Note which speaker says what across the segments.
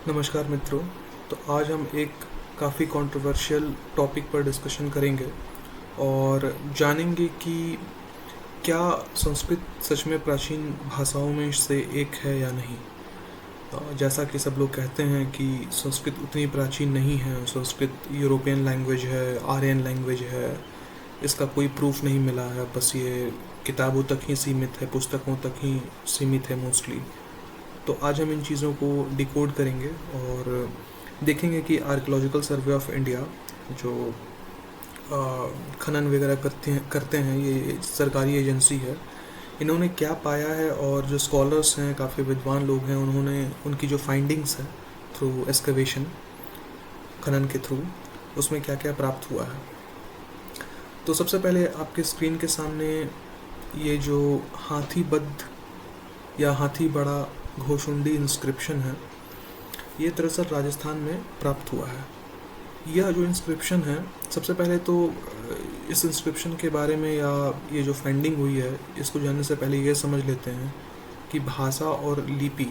Speaker 1: नमस्कार मित्रों। तो आज हम एक काफ़ी कंट्रोवर्शियल टॉपिक पर डिस्कशन करेंगे और जानेंगे कि क्या संस्कृत सच में प्राचीन भाषाओं में से एक है या नहीं। जैसा कि सब लोग कहते हैं कि संस्कृत उतनी प्राचीन नहीं है, संस्कृत यूरोपियन लैंग्वेज है, आर्यन लैंग्वेज है, इसका कोई प्रूफ नहीं मिला है, बस ये किताबों तक ही सीमित है, पुस्तकों तक ही सीमित है मोस्टली। तो आज हम इन चीज़ों को डिकोड करेंगे और देखेंगे कि आर्कियोलॉजिकल सर्वे ऑफ इंडिया जो खनन वगैरह करते हैं, ये सरकारी एजेंसी है, इन्होंने क्या पाया है और जो स्कॉलर्स हैं, काफ़ी विद्वान लोग हैं, उन्होंने उनकी जो फाइंडिंग्स है थ्रू एक्सकवेशन, खनन के थ्रू, उसमें क्या क्या प्राप्त हुआ है। तो सबसे पहले आपके स्क्रीन के सामने ये जो हाथीबद्ध या हाथी बड़ा घोशुंडी इंस्क्रिप्शन है, ये दरअसल राजस्थान में प्राप्त हुआ है। यह जो इंस्क्रिप्शन है, सबसे पहले तो इस इंस्क्रिप्शन के बारे में या ये जो फाइंडिंग हुई है, इसको जानने से पहले ये समझ लेते हैं कि भाषा और लिपि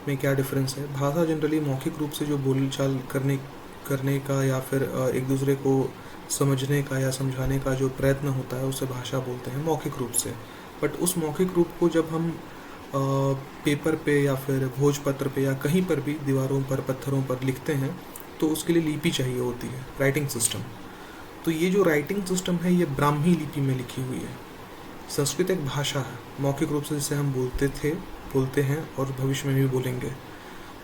Speaker 1: में क्या डिफरेंस है। भाषा जनरली मौखिक रूप से जो बोलचाल करने का या फिर एक दूसरे को समझने का या समझाने का जो प्रयत्न होता है, उसे भाषा बोलते हैं मौखिक रूप से। बट उस मौखिक रूप को जब हम पेपर पे या फिर भोजपत्र पे या कहीं पर भी दीवारों पर, पत्थरों पर लिखते हैं, तो उसके लिए लिपि चाहिए होती है, राइटिंग सिस्टम। तो ये जो राइटिंग सिस्टम है, ये ब्राह्मी लिपि में लिखी हुई है। संस्कृत एक भाषा है मौखिक रूप से, जिसे हम बोलते हैं और भविष्य में भी बोलेंगे।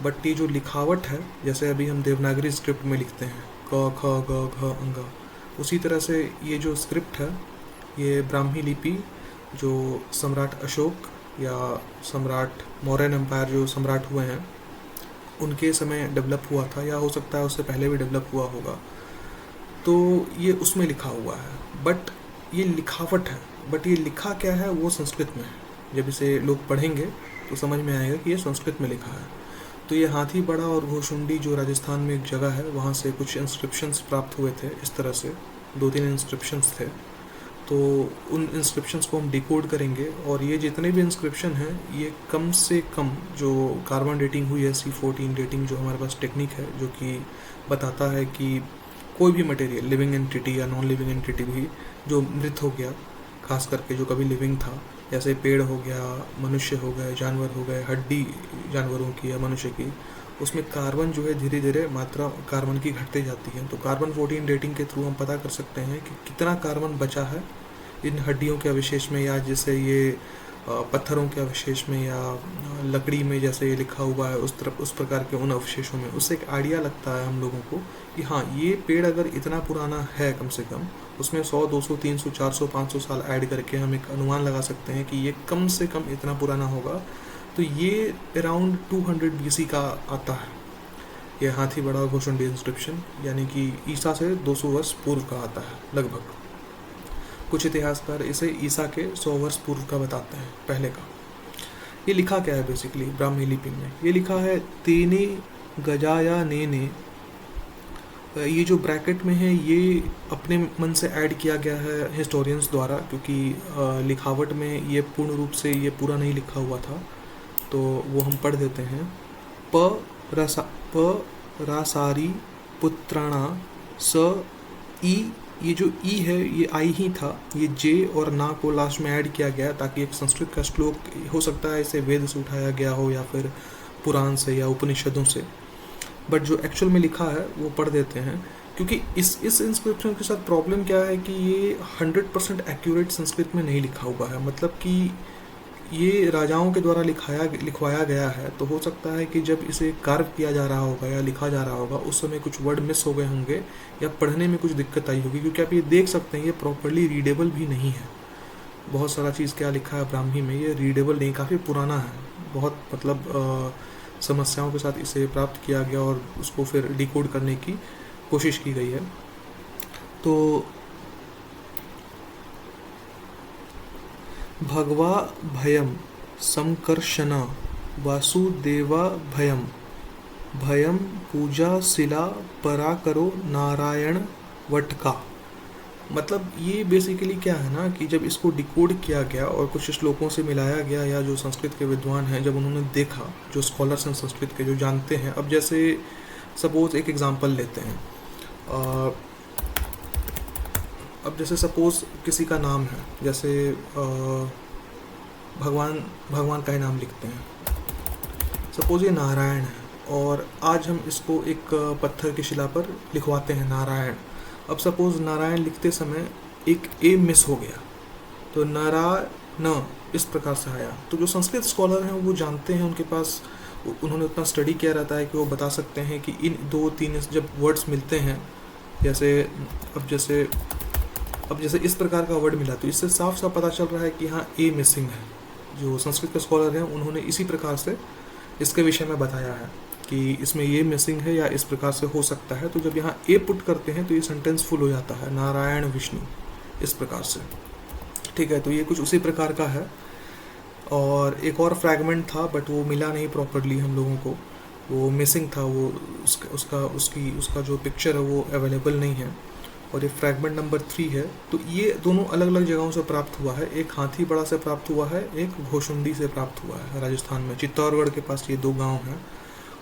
Speaker 1: बट ये जो लिखावट है, जैसे अभी हम देवनागरी स्क्रिप्ट में लिखते हैं क ख ग घ अंग, उसी तरह से ये जो स्क्रिप्ट है, ये ब्राह्मी लिपि जो सम्राट अशोक या सम्राट मौर्यन एम्पायर जो सम्राट हुए हैं, उनके समय डेवलप हुआ था, या हो सकता है उससे पहले भी डेवलप हुआ होगा। तो ये उसमें लिखा हुआ है, बट ये लिखावट है, बट ये लिखा क्या है वो संस्कृत में है। जब इसे लोग पढ़ेंगे तो समझ में आएगा कि ये संस्कृत में लिखा है। तो ये हाथी बड़ा और घोशुंडी जो राजस्थान में एक जगह है, वहाँ से कुछ इंस्क्रिप्शंस प्राप्त हुए थे। इस तरह से 2-3 इंस्क्रिप्शंस थे। तो उन इंस्क्रिप्शंस को हम डिकोड करेंगे, और ये जितने भी इंस्क्रिप्शन हैं, ये कम से कम जो कार्बन डेटिंग हुई है, C14 डेटिंग, जो हमारे पास टेक्निक है, जो कि बताता है कि कोई भी मटेरियल, लिविंग एंटिटी या नॉन लिविंग एंटिटी भी जो मृत हो गया, खास करके जो कभी लिविंग था, जैसे पेड़ हो गया, मनुष्य हो गए, जानवर हो गए, हड्डी जानवरों की या मनुष्य की, उसमें कार्बन जो है धीरे धीरे मात्रा कार्बन की घटते जाती है। तो कार्बन 14 डेटिंग के थ्रू हम पता कर सकते हैं कि कितना कार्बन बचा है इन हड्डियों के अवशेष में, या जैसे ये पत्थरों के अवशेष में, या लकड़ी में जैसे ये लिखा हुआ है, उस प्रकार के उन अवशेषों में। उससे एक आइडिया लगता है हम लोगों को कि हाँ, ये पेड़ अगर इतना पुराना है, कम से कम उसमें 100, 200, 300, 400, 500 साल ऐड करके हम एक अनुमान लगा सकते हैं कि ये कम से कम इतना पुराना होगा। तो ये अराउंड 200 BC का आता है, ये हाथी बड़ा घोशुंडी इंस्क्रिप्शन, यानी कि ईसा से 200 वर्ष पूर्व का आता है लगभग। कुछ इतिहासकार इसे ईसा के 100 वर्ष पूर्व का बताते हैं, पहले का। ये लिखा क्या है बेसिकली ब्राह्मी लिपि में? ये लिखा है तेने गजाया नेने। ये जो ब्रैकेट में है, ये अपने मन से ऐड किया गया है हिस्टोरियंस द्वारा, क्योंकि लिखावट में ये पूर्ण रूप से ये पूरा नहीं लिखा हुआ था। तो वो हम पढ़ देते हैं। प रासारी पुत्राणा स ई। ये जो ई है, ये आई ही था। ये जे और ना को लास्ट में ऐड किया गया ताकि एक संस्कृत का श्लोक, हो सकता है इसे वेद से उठाया गया हो या फिर पुराण से या उपनिषदों से, बट जो एक्चुअल में लिखा है वो पढ़ देते हैं। क्योंकि इस इंस्क्रिप्शन के साथ प्रॉब्लम क्या है कि ये 100% एक्यूरेट संस्कृत में नहीं लिखा हुआ है। मतलब कि ये राजाओं के द्वारा लिखवाया गया है, तो हो सकता है कि जब इसे कार्व किया जा रहा होगा या लिखा जा रहा होगा, उस समय कुछ वर्ड मिस हो गए होंगे या पढ़ने में कुछ दिक्कत आई होगी। क्योंकि आप ये देख सकते हैं, ये प्रॉपर्ली रीडेबल भी नहीं है। बहुत सारा चीज़ क्या लिखा है ब्राह्मी में, ये रीडेबल नहीं, काफ़ी पुराना है। बहुत मतलब समस्याओं के साथ इसे प्राप्त किया गया और उसको फिर डिकोड करने की कोशिश की गई है। तो भगवा भयम संकर्षणा वासुदेवा भयम भयम पूजा शिला पराकरो नारायण वटका। मतलब ये बेसिकली क्या है ना कि जब इसको डिकोड किया गया और कुछ श्लोकों से मिलाया गया, या जो संस्कृत के विद्वान हैं जब उन्होंने देखा, जो स्कॉलर्स हैं संस्कृत के जो जानते हैं, अब जैसे सपोज एक एग्जांपल लेते हैं, अब जैसे सपोज किसी का नाम है, जैसे भगवान भगवान का ही नाम लिखते हैं, सपोज ये नारायण है, और आज हम इसको एक पत्थर की शिला पर लिखवाते हैं नारायण। अब सपोज नारायण लिखते समय एक ए मिस हो गया, तो नारायण इस प्रकार से आया। तो जो संस्कृत स्कॉलर हैं वो जानते हैं, उनके पास उन्होंने उतना स्टडी किया रहता है कि वो बता सकते हैं कि इन 2-3 जब वर्ड्स मिलते हैं, जैसे अब जैसे इस प्रकार का वर्ड मिला, तो इससे साफ साफ पता चल रहा है कि हाँ ए मिसिंग है। जो संस्कृत के स्कॉलर हैं उन्होंने इसी प्रकार से इसके विषय में बताया है कि इसमें ये मिसिंग है या इस प्रकार से हो सकता है। तो जब यहाँ ए पुट करते हैं तो ये सेंटेंस फुल हो जाता है, नारायण विष्णु इस प्रकार से। ठीक है, तो ये कुछ उसी प्रकार का है। और एक और फ्रैगमेंट था बट वो मिला नहीं प्रॉपरली हम लोगों को, वो मिसिंग था, वो उसका जो पिक्चर है वो अवेलेबल नहीं है। और ये फ्रैगमेंट नंबर 3 है। तो ये दोनों अलग अलग जगहों से प्राप्त हुआ है, एक हाथीपड़ा से प्राप्त हुआ है, एक घोशुंडी से प्राप्त हुआ है राजस्थान में, चित्तौड़गढ़ के पास ये 2 गांव हैं।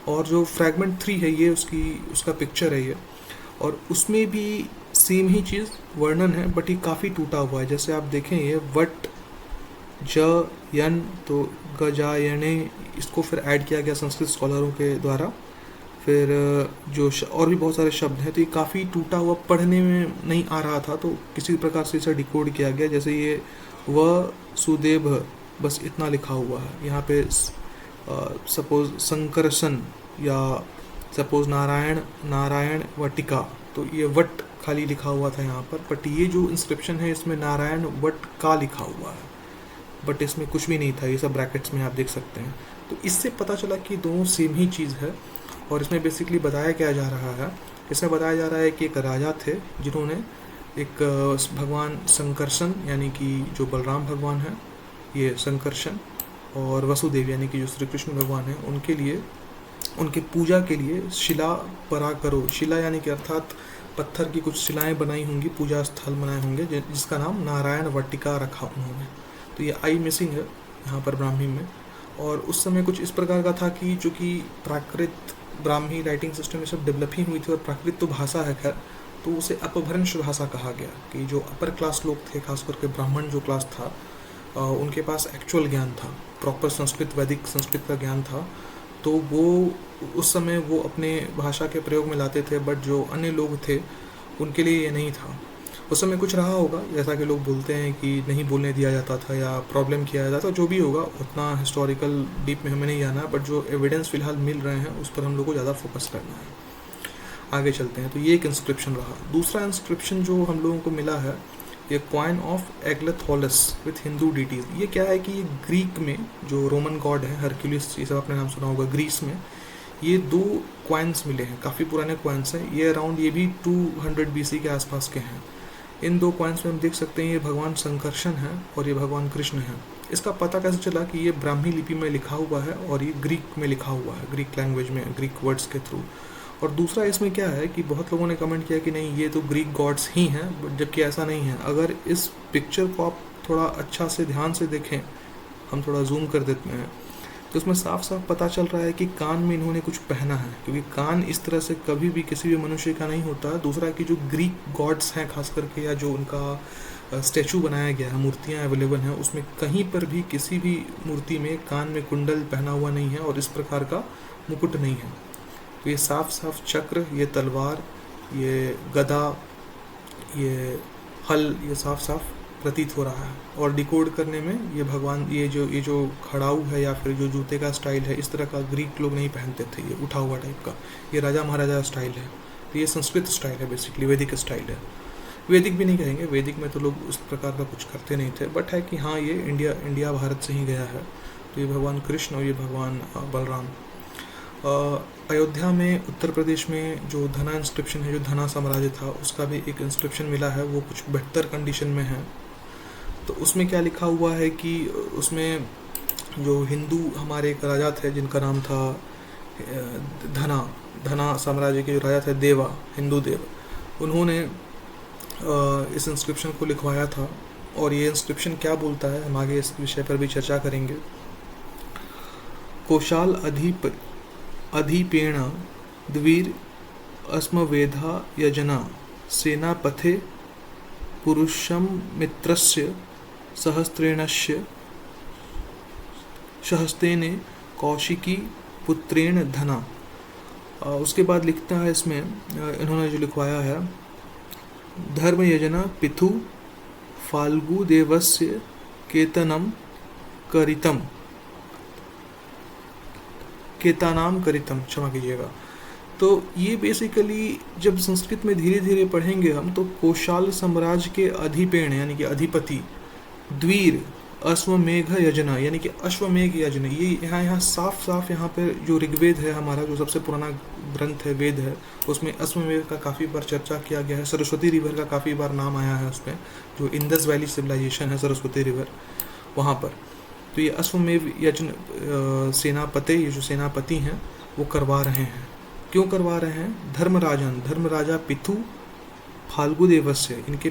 Speaker 1: और जो फ्रैगमेंट 3 है ये उसका पिक्चर है ये, और उसमें भी सेम ही चीज़ वर्णन है बट ये काफ़ी टूटा हुआ है। जैसे आप देखें ये वट ज यन, तो गजायने इसको फिर ऐड किया गया संस्कृत स्कॉलरों के द्वारा। फिर जो और भी बहुत सारे शब्द हैं, तो ये काफ़ी टूटा हुआ, पढ़ने में नहीं आ रहा था, तो किसी प्रकार से इसे डिकोड किया गया। जैसे ये व सुदेव बस इतना लिखा हुआ है यहाँ पे, सपोज संकर्षण या सपोज नारायण वटिका, तो ये वट खाली लिखा हुआ था यहाँ पर, बट ये जो इंस्क्रिप्शन है इसमें नारायण वट का लिखा हुआ है, बट इसमें कुछ भी नहीं था, ये सब ब्रैकेट्स में आप देख सकते हैं। तो इससे पता चला कि दोनों सेम ही चीज़ है। और इसमें बेसिकली बताया क्या जा रहा है, इसमें बताया जा रहा है कि एक राजा थे जिन्होंने एक भगवान संकर्षण यानी कि जो बलराम भगवान है ये संकर्षण, और वसुदेव यानी कि जो श्री कृष्ण भगवान है, उनके लिए उनके पूजा के लिए शिला परा करो, शिला यानी कि अर्थात पत्थर की कुछ शिलाएं बनाई होंगी, पूजा स्थल बनाए होंगे जिसका नाम नारायण वाटिका रखा उन्होंने। तो ये आई मिसिंग है यहाँ पर ब्राह्मी में। और उस समय कुछ इस प्रकार का था कि चूँकि प्राकृत ब्राह्मी राइटिंग सिस्टम ये सब डेवलप ही हुई थी, और प्राकृत तो भाषा है खैर, तो उसे अपभ्रंश भाषा कहा गया कि जो अपर क्लास लोग थे, खास करके ब्राह्मण जो क्लास था, उनके पास एक्चुअल ज्ञान था, प्रॉपर संस्कृत वैदिक संस्कृत का ज्ञान था, तो वो उस समय वो अपने भाषा के प्रयोग में लाते थे, बट जो अन्य लोग थे उनके लिए ये नहीं था। उस समय कुछ रहा होगा, जैसा कि लोग बोलते हैं कि नहीं बोलने दिया जाता था या प्रॉब्लम किया जाता था, जो भी होगा उतना हिस्टोरिकल डीप में हमें नहीं जाना है, बट जो एविडेंस फिलहाल मिल रहे हैं उस पर हम लोग को ज़्यादा फोकस करना है। आगे चलते हैं। तो ये एक इंस्क्रिप्शन रहा। दूसरा इंस्क्रिप्शन जो हम लोगों को मिला है, ये coin of Agathocles with Hindu deities. ये क्या है कि ये ग्रीक में जो रोमन गॉड है हरक्यूलिस, ये सब आपने नाम सुना होगा, ग्रीस में ये 2 कॉइन्स मिले हैं, काफ़ी पुराने कॉइन्स हैं, ये अराउंड ये भी 200 BC के आसपास के हैं। इन 2 कॉइन्स में हम देख सकते हैं ये भगवान संकर्षण है और ये भगवान कृष्ण है। इसका पता कैसे चला कि ये ब्राह्मी लिपि में लिखा हुआ है और ये ग्रीक में लिखा हुआ है, ग्रीक लैंग्वेज में, ग्रीक वर्ड्स के थ्रू। और दूसरा इसमें क्या है कि बहुत लोगों ने कमेंट किया कि नहीं ये तो ग्रीक गॉड्स ही हैं, जबकि ऐसा नहीं है। अगर इस पिक्चर को आप थोड़ा अच्छा से ध्यान से देखें, हम थोड़ा जूम कर देते हैं, तो उसमें साफ साफ पता चल रहा है कि कान में इन्होंने कुछ पहना है, क्योंकि कान इस तरह से कभी भी किसी भी मनुष्य का नहीं होता। दूसरा कि जो ग्रीक गॉड्स हैं खास करके, या जो उनका स्टैचू बनाया गया है, मूर्तियाँ अवेलेबल हैं, उसमें कहीं पर भी किसी भी मूर्ति में कान में कुंडल पहना हुआ नहीं है और इस प्रकार का मुकुट नहीं है। तो ये साफ साफ चक्र, ये तलवार, ये गदा, ये हल, ये साफ साफ प्रतीत हो रहा है। और डिकोड करने में ये भगवान, ये जो खड़ाऊ है या फिर जो जूते का स्टाइल है, इस तरह का ग्रीक लोग नहीं पहनते थे, ये उठा हुआ टाइप का, ये राजा महाराजा स्टाइल है। तो ये संस्कृत स्टाइल है, बेसिकली वैदिक स्टाइल है। वैदिक भी नहीं कहेंगे, वैदिक में तो लोग उस प्रकार का कुछ करते नहीं थे, बट है कि हाँ ये इंडिया भारत से ही गया है। तो ये भगवान कृष्ण और ये भगवान बलराम। अयोध्या में, उत्तर प्रदेश में जो धना इंस्क्रिप्शन है, जो धना साम्राज्य था, उसका भी एक इंस्क्रिप्शन मिला है, वो कुछ बेहतर कंडीशन में है। तो उसमें क्या लिखा हुआ है कि उसमें जो हिंदू हमारे एक राजा थे जिनका नाम था धना साम्राज्य के जो राजा थे, देवा, हिंदू देव, उन्होंने इस इंस्क्रिप्शन को लिखवाया था। और ये इंस्क्रिप्शन क्या बोलता है, हम आगे इस विषय पर भी चर्चा करेंगे। कोशाल अधिपेण द्वीर अस्मवेधा यजना सेनापथे पुरुषम मित्रस्य सहस्त्रेणस्य सहस्तेने कौशिकी पुत्रेण धना। उसके बाद लिखता है इसमें इन्होंने जो लिखवाया है, धर्म यजना पिथु फाल्गु देवस्य केतनम करितम केतानाम करितम, क्षमा कीजिएगा। तो ये बेसिकली जब संस्कृत में धीरे धीरे पढ़ेंगे हम, तो कोशाल साम्राज्य के अधिपेण यानी कि अधिपति द्वीर अश्वमेघ यजना यानी कि अश्वमेघ यज्ञ, ये यहाँ साफ यहाँ पे जो ऋग्वेद है हमारा, जो सबसे पुराना ग्रंथ है, वेद है, उसमें अश्वमेघ का काफ़ी बार चर्चा किया गया है। सरस्वती रिवर का काफ़ी बार नाम आया है उसमें, जो इंडस वैली सिविलाइजेशन है सरस्वती रिवर वहाँ पर। तो ये अश्वमेघ यज्ञ सेनापति, ये जो सेनापति हैं वो करवा रहे हैं। क्यों करवा रहे हैं? धर्मराजा पितु फाल्गु देवस्य, इनके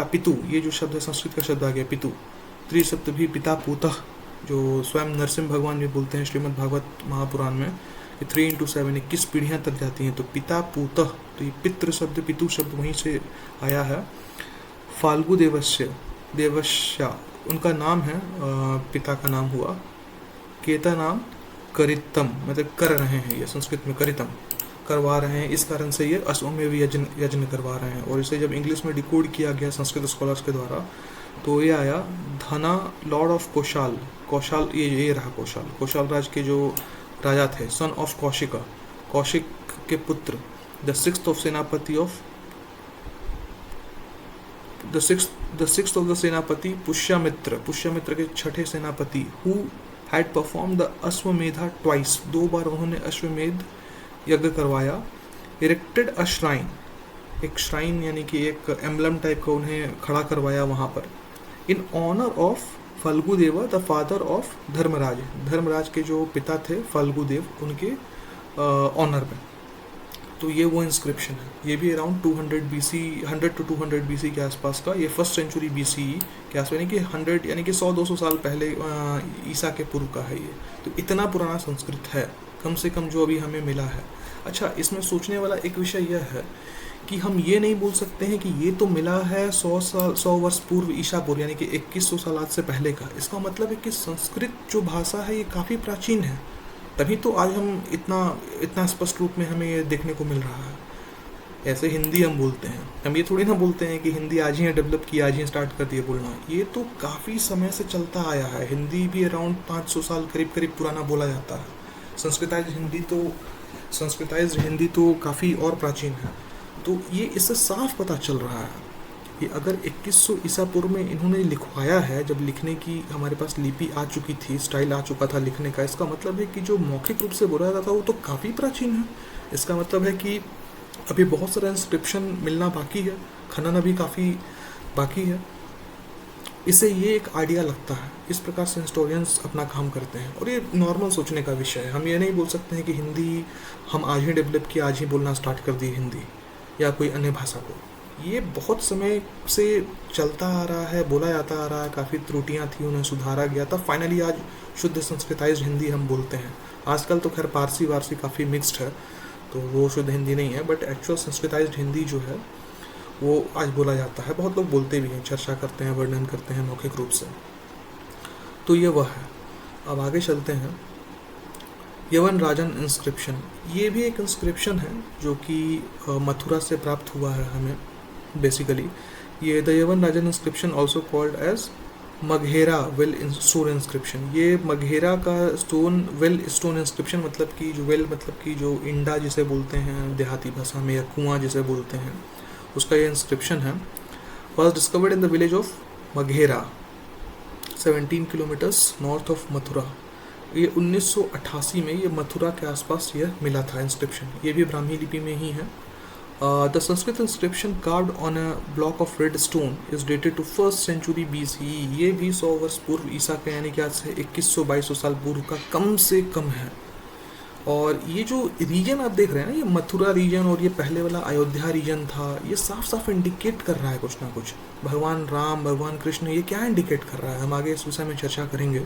Speaker 1: पितु, ये जो शब्द है संस्कृत का शब्द आ गया पितु, त्रिशब्द भी पिता पूतः, जो स्वयं नरसिंह भगवान भी बोलते हैं श्रीमद् भागवत महापुराण में, 3 into 7 21 पीढ़ियाँ तक जाती हैं। तो पिता पूतः, तो ये पितृ शब्द पितु शब्द वहीं से आया है। फाल्गु देवस्या उनका नाम है, पिता का नाम हुआ। केता नाम करितम, मतलब कर रहे हैं, ये संस्कृत में करितम करवा रहे हैं, इस कारण से ये अश्वमेध यज्ञ करवा रहे हैं। और इसे जब इंग्लिश में डिकोड किया गया संस्कृत स्कॉलर्स के द्वारा, तो ये आया धना लॉर्ड ऑफ कौशाल, ये रहा कौशाल राज के जो राजा थे, सन ऑफ कौशिक के पुत्र, द सिक्स्थ ऑफ सेनापति पुष्यमित्र के छठे सेनापति, who had perform the Ashvamedha twice, 2 बार उन्होंने अश्वमेध यज्ञ करवाया। इरेक्टेड अ श्राइन, एक श्राइन यानी कि एक एम्बलम टाइप का उन्हें खड़ा करवाया वहाँ पर, in honour of Phalgudeva the father of Dharmaraj के जो पिता थे फाल्गुदेव, उनके ऑनर में। तो ये वो इंस्क्रिप्शन है, ये भी अराउंड 100 to 200 BC के आसपास का, ये 1st century BCE के आसपास, यानी कि 100 यानी कि 100-200 साल पहले ईसा के पूर्व का है ये। तो इतना पुराना संस्कृत है कम से कम जो अभी हमें मिला है। अच्छा, इसमें सोचने वाला एक विषय यह है कि हम ये नहीं बोल सकते हैं कि ये तो मिला है 100 वर्ष पूर्व ईसा पूर्व, यानी कि 2100 साल आज से पहले का। इसका मतलब है कि संस्कृत जो भाषा है ये काफ़ी प्राचीन है, तभी तो आज हम इतना स्पष्ट रूप में हमें ये देखने को मिल रहा है। ऐसे हिंदी हम बोलते हैं, हम ये थोड़ी ना बोलते हैं कि हिंदी आज ही डेवलप की, आज ही स्टार्ट कर दिए बोलना। ये तो काफ़ी समय से चलता आया है। हिंदी भी अराउंड 500 साल करीब पुराना बोला जाता है। संस्कृताइज्ड हिंदी तो काफ़ी और प्राचीन है। तो ये इससे साफ पता चल रहा है कि अगर 2100 ईसा पूर्व में इन्होंने लिखवाया है, जब लिखने की हमारे पास लिपि आ चुकी थी, स्टाइल आ चुका था लिखने का, इसका मतलब है कि जो मौखिक रूप से बोला जाता था वो तो काफ़ी प्राचीन है। इसका मतलब है कि अभी बहुत सारा इंस्क्रिप्शन मिलना बाकी है, खनन अभी काफ़ी बाकी है। इससे ये एक आइडिया लगता है। इस प्रकार से हिस्टोरियंस अपना काम करते हैं और ये नॉर्मल सोचने का विषय है। हम ये नहीं बोल सकते हैं कि हिंदी हम आज ही डेवलप किया, आज ही बोलना स्टार्ट कर दी हिंदी या कोई अन्य भाषा को। ये बहुत समय से चलता आ रहा है, बोला जाता आ रहा है। काफ़ी त्रुटियां थी, उन्हें सुधारा गया था। फाइनली आज शुद्ध संस्कृताइज्ड हिंदी हम बोलते हैं। आजकल तो खैर पारसी वारसी काफ़ी मिक्स्ड है, तो वो शुद्ध हिंदी नहीं है, बट एक्चुअल संस्कृताइज्ड हिंदी जो है वो आज बोला जाता है। बहुत लोग बोलते भी हैं, चर्चा करते हैं, वर्णन करते हैं मौखिक रूप से। तो ये वह है। अब आगे चलते हैं। यवन राजन इंस्क्रिप्शन, ये भी एक इंस्क्रिप्शन है जो कि मथुरा से प्राप्त हुआ है हमें बेसिकली। ये the Yavana Rajan inscription also called as Maghera well stone inscription. ये मगहेरा का वेल स्टोन इंस्क्रिप्शन, मतलब कि जो वेल मतलब कि जो इंडा जिसे बोलते हैं देहाती भाषा में, या कुआं जिसे बोलते हैं, उसका ये इंस्क्रिप्शन है। Was discovered in the village of Maghera 17 kilometres north of Mathura. ये 1988 में ये मथुरा के आसपास ये मिला था इंस्क्रिप्शन। ये भी ब्राह्मी लिपि में ही है। The Sanskrit inscription carved on a block of red stone is dated to 1st century BCE। ये भी 100 वर्ष पूर्व ईसा के, यानी कि आज से 2100-2200 साल पूर्व का कम से कम है। और ये जो रीजन आप देख रहे हैं ना, ये मथुरा रीजन और ये पहले वाला अयोध्या रीजन था, ये साफ साफ इंडिकेट कर रहा है कुछ ना कुछ। भगवान राम, भगवान कृष्ण, ये क्या इंडिकेट कर रहा है, हम आगे इस विषय में चर्चा करेंगे।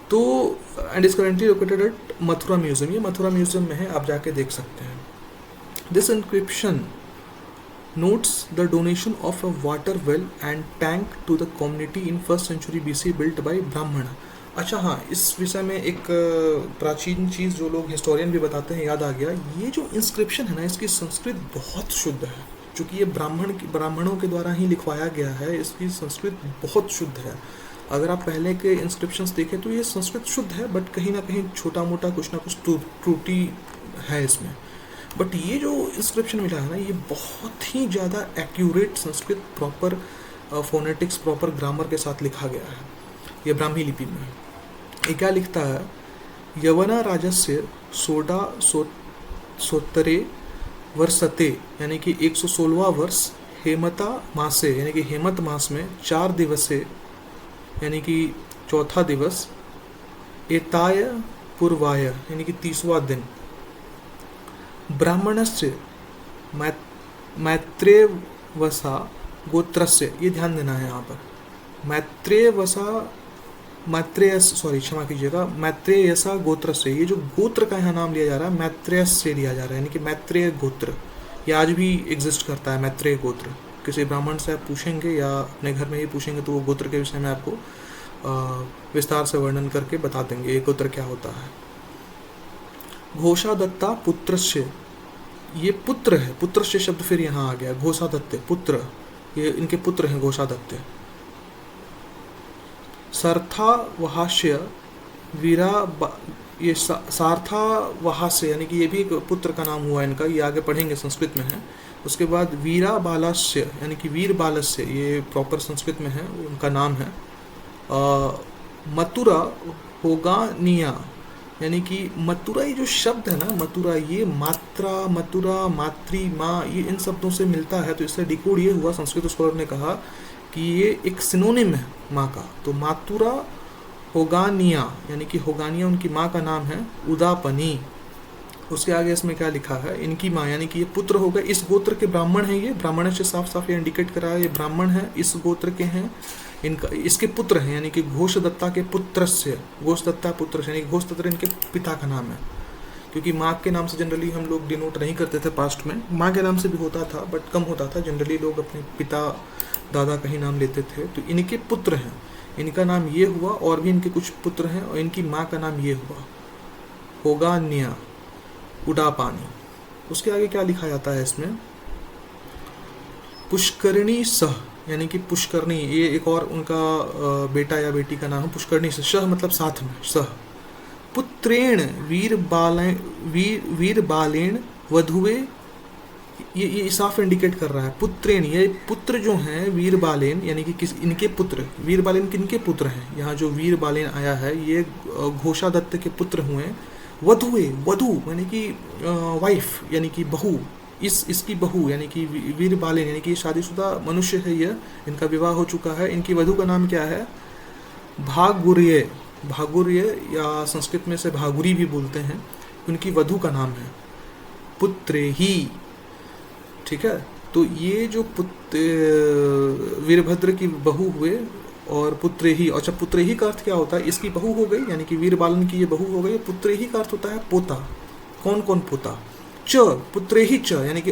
Speaker 1: तो and is currently located at Mathura museum, ये मथुरा म्यूजियम में है, आप जाके देख सकते हैं। This inscription notes the donation of a water well and tank to the community in 1st century BC built by ब्राह्मण। अच्छा हाँ, इस विषय में एक प्राचीन चीज़ जो लोग हिस्टोरियन भी बताते हैं याद आ गया, ये जो इंस्क्रिप्शन है ना, इसकी संस्कृत बहुत शुद्ध है, क्योंकि ये ब्राह्मणों के द्वारा ही लिखवाया गया है, इसकी संस्कृत बहुत शुद्ध है। अगर आप पहले के इंस्क्रिप्शंस देखें तो ये संस्कृत शुद्ध है, बट कहीं ना कहीं छोटा मोटा कुछ ना कुछ त्रुटि है इसमें। बट ये जो इंस्क्रिप्शन मिला है ना, ये बहुत ही ज़्यादा accurate Sanskrit, proper phonetics, proper grammar के साथ लिखा गया है, ये ब्राह्मी लिपि में। ये क्या लिखता है, यवना राजस्य सोडा सोत्तरे वर्षते, यानी कि 116वां वर्ष, हेमता मासे, यानी कि हेमत मास में 4 दिवसे, यानी कि चौथा दिवस, एताय पूर्वाय, यानी कि 30वां दिन, ब्राह्मणस्य मैत्रेयवसा गोत्रस्य, ये ध्यान देना है यहाँ पर, मैत्रेयसा गोत्रस्य, ये जो गोत्र का यहाँ नाम लिया जा रहा है मैत्रेयस से लिया जा रहा है, यानी कि मैत्रेय गोत्र, ये आज भी एग्जिस्ट करता है मैत्रेय गोत्र। किसी ब्राह्मण से आप पूछेंगे या अपने घर में ही पूछेंगे तो वो गोत्र के विषय में आपको विस्तार से वर्णन करके बता देंगे ये गोत्र क्या होता है। घोषादत्ता पुत्रस्य, ये पुत्र है, पुत्रस्य शब्द फिर यहाँ आ गया, घोषादत्त पुत्र, ये इनके पुत्र हैं घोषादत्त। सार्थावहास्य वीरा, ये सार्थावहास्य, यानी कि ये भी एक पुत्र का नाम हुआ इनका, ये आगे पढ़ेंगे संस्कृत में है। उसके बाद वीरा बालस्य, यानी कि वीर बालस्य, ये प्रॉपर संस्कृत में है, उनका नाम है। मथुरा होगानिया, यानी कि मथुरा, ये जो शब्द है ना मथुरा, ये मात्रा, मथुरा, मातृ, माँ, ये इन शब्दों से मिलता है, तो इससे डिकोड ये हुआ, संस्कृत स्कॉलर ने कहा कि ये एक सिनोनिम है माँ का। तो मातुरा होगानिया, यानी कि होगानिया उनकी माँ का नाम है, उदापनी। उसके आगे इसमें क्या लिखा है, इनकी माँ, यानी कि ये पुत्र हो गए, इस गोत्र के ब्राह्मण हैं, ये ब्राह्मण से साफ साफ ये इंडिकेट करा है, ये ब्राह्मण है, इस गोत्र के हैं, इनका इसके पुत्र हैं, यानी कि घोषदत्ता के पुत्र से, घोषदत्ता पुत्र से, यानी घोषदत्त इनके पिता का नाम है। क्योंकि माँ के नाम से जनरली हम लोग डिनोट नहीं करते थे पास्ट में, माँ के नाम से भी होता था बट कम होता था, जनरली लोग अपने पिता दादा का ही नाम लेते थे। तो इनके पुत्र हैं, इनका नाम ये हुआ, और भी इनके कुछ पुत्र हैं, और इनकी माँ का नाम ये हुआ, होगान्या, उडापानी। उसके आगे क्या लिखा जाता है इसमें, पुष्करणी सह, यानी कि पुष्करणी, ये एक और उनका बेटा या बेटी का नाम है, पुष्करणी सह, सह मतलब साथ में, सह पुत्रेण वीर बालेण वधुवे, ये साफ इंडिकेट कर रहा है, पुत्रेण, ये पुत्र जो हैं वीर बालेन, यानी कि किस, इनके पुत्र, वीर बालेन किनके पुत्र हैं, यहाँ जो वीर बालेन आया है ये घोषादत्त के पुत्र हुए। वधुए, वधु यानी कि वाइफ, यानी कि बहू, इसकी बहू, यानी कि वीर बालेन, यानी कि शादीशुदा मनुष्य है ये, इनका विवाह हो चुका है। इनकी वधु का नाम क्या है, भागुर्य, भागुर्य या संस्कृत में से भागुरी भी बोलते हैं, उनकी वधु का नाम है पुत्रे ही। ठीक है, तो ये जो वीरभद्र की बहू हुए और पुत्रे ही, अच्छा पुत्रे ही का अर्थ क्या होता है, इसकी बहू हो गई, यानी कि वीर बालन की ये बहू हो गई। पुत्रे ही का अर्थ होता है पोता, कौन कौन पोता, च पुत्रे ही च, यानी कि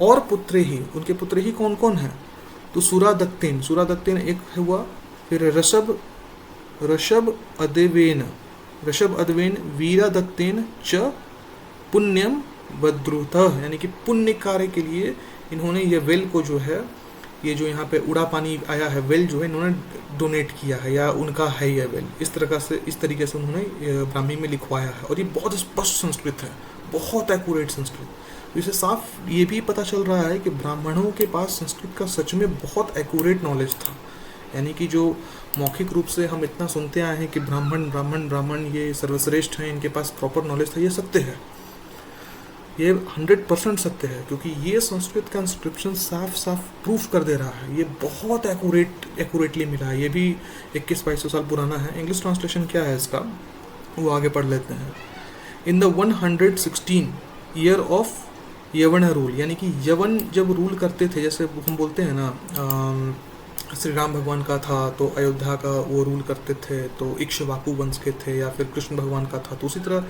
Speaker 1: और पुत्रे ही, उनके पुत्र ही कौन कौन है, तो सुरादत्तेन, सुरादत्तेन एक हुआ, फिर ऋषभ अदेवेन, ऋषभ अदवेन, वीरादत्तेन च पुण्यम वद्रुतः, यानी कि पुण्य कार्य के लिए इन्होंने ये वेल को जो है, ये जो यहाँ पे उड़ा पानी आया है वेल जो है, इन्होंने डोनेट किया है या उनका है ये वेल, इस तरीके से उन्होंने ब्राह्मी में लिखवाया है। और ये बहुत स्पष्ट संस्कृत है, बहुत एक्यूरेट संस्कृत। इससे साफ ये भी पता चल रहा है कि ब्राह्मणों के पास संस्कृत का सच में बहुत एक्यूरेट नॉलेज था। यानी कि जो मौखिक रूप से हम इतना सुनते आए हैं कि ब्राह्मण ब्राह्मण ब्राह्मण ये सर्वश्रेष्ठ हैं, इनके पास प्रॉपर नॉलेज था, ये सत्य है, ये 100% सत्य है, क्योंकि ये संस्कृत का इंस्क्रिप्शन साफ साफ प्रूफ कर दे रहा है, ये बहुत एक्यूरेटली मिला है। ये भी 21-22 साल पुराना है। इंग्लिश ट्रांसलेशन क्या है इसका, वो आगे पढ़ लेते हैं। इन द 116 ईयर ऑफ यवन रूल, यानी कि यवन जब रूल करते थे, जैसे हम बोलते हैं ना श्री राम भगवान का था तो अयोध्या का वो रूल करते थे, तो इक्ष्वाकु वंश के थे, या फिर कृष्ण भगवान का था, तो उसी तरह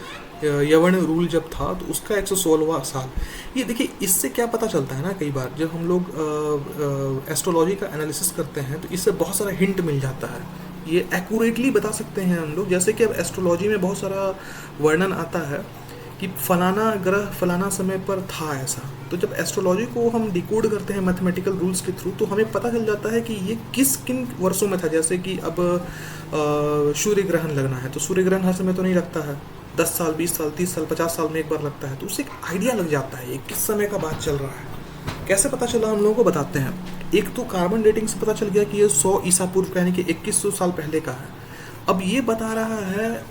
Speaker 1: यवन रूल जब था तो उसका 116वां साल। ये देखिए, इससे क्या पता चलता है ना, कई बार जब हम लोग एस्ट्रोलॉजी का एनालिसिस करते हैं तो इससे बहुत सारा हिंट मिल जाता है, ये एक्यूरेटली बता सकते हैं हम लोग। जैसे कि अब एस्ट्रोलॉजी में बहुत सारा वर्णन आता है कि फलाना ग्रह फलाना समय पर था ऐसा, तो जब एस्ट्रोलॉजी को हम डिकोड करते हैं मैथमेटिकल रूल्स के थ्रू तो हमें पता चल जाता है कि ये किन वर्षों में था। जैसे कि अब सूर्य ग्रहण लगना है तो सूर्य ग्रहण हर समय तो नहीं लगता है, 10 साल 20 साल 30 साल 50 साल में एक बार लगता है, तो उससे एक आइडिया लग जाता है ये किस समय का बात चल रहा है। कैसे पता चला हम लोगों को बताते हैं। एक तो कार्बन डेटिंग से पता चल गया कि ये 100 ईसा पूर्व यानी कि 2100 साल पहले का है। अब ये बता रहा है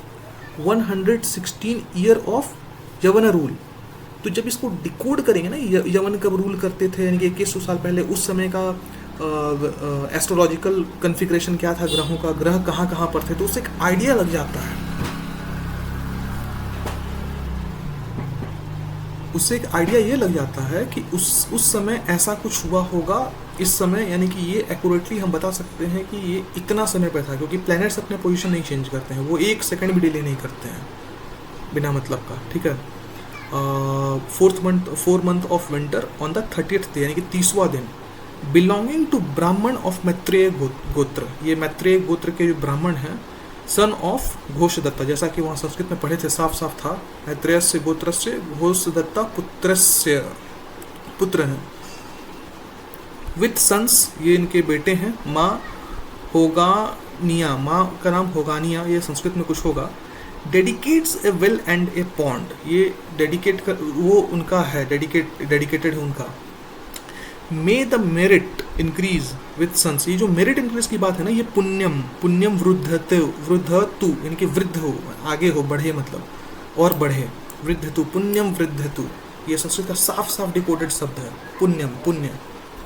Speaker 1: 116 ईयर ऑफ यवन रूल, तो जब इसको डिकोड करेंगे ना, यवन कब रूल करते थे यानी कि 2100 साल पहले, उस समय का एस्ट्रोलॉजिकल कन्फिग्रेशन क्या था ग्रहों का, ग्रह कहाँ कहाँ पर थे, तो उससे एक आइडिया लग जाता है। उससे एक आइडिया ये लग जाता है कि उस समय ऐसा कुछ हुआ होगा, इस समय, यानी कि ये एक्यूरेटली हम बता सकते हैं कि ये इतना समय पे था, क्योंकि प्लैनेट्स अपने पोजीशन नहीं चेंज करते हैं, वो 1 सेकंड भी डिले नहीं करते हैं बिना मतलब का, ठीक है। 4 month of winter on the 30th day, यानी कि 30वां दिन, बिलोंगिंग टू ब्राह्मण ऑफ मैत्रेय गोत्र, ये मैत्रेय गोत्र के जो ब्राह्मण हैं, सन ऑफ घोषदत्ता, जैसा कि वहाँ संस्कृत में पढ़े थे, साफ साफ था, मैत्रेयस्य गोत्रस्य घोषदत्ता पुत्र हैं, विथ सन्स, ये इनके बेटे हैं, माँ होगानिया, माँ का नाम होगानिया, ये संस्कृत में कुछ होगा, dedicates a well and a pond, ये डेडिकेट कर, वो उनका है, डेडिकेटेड है उनका। May the merit increase with sons, ये जो मेरिट इंक्रीज की बात है ना, ये पुण्यम वृद्धतु, यानी कि वृद्ध हो, आगे हो, बढ़े, मतलब और बढ़े, वृद्धतु, पुण्यम वृद्धतु, ये संस्कृत का साफ साफ डिकोडेड शब्द है, पुण्यम, पुण्य।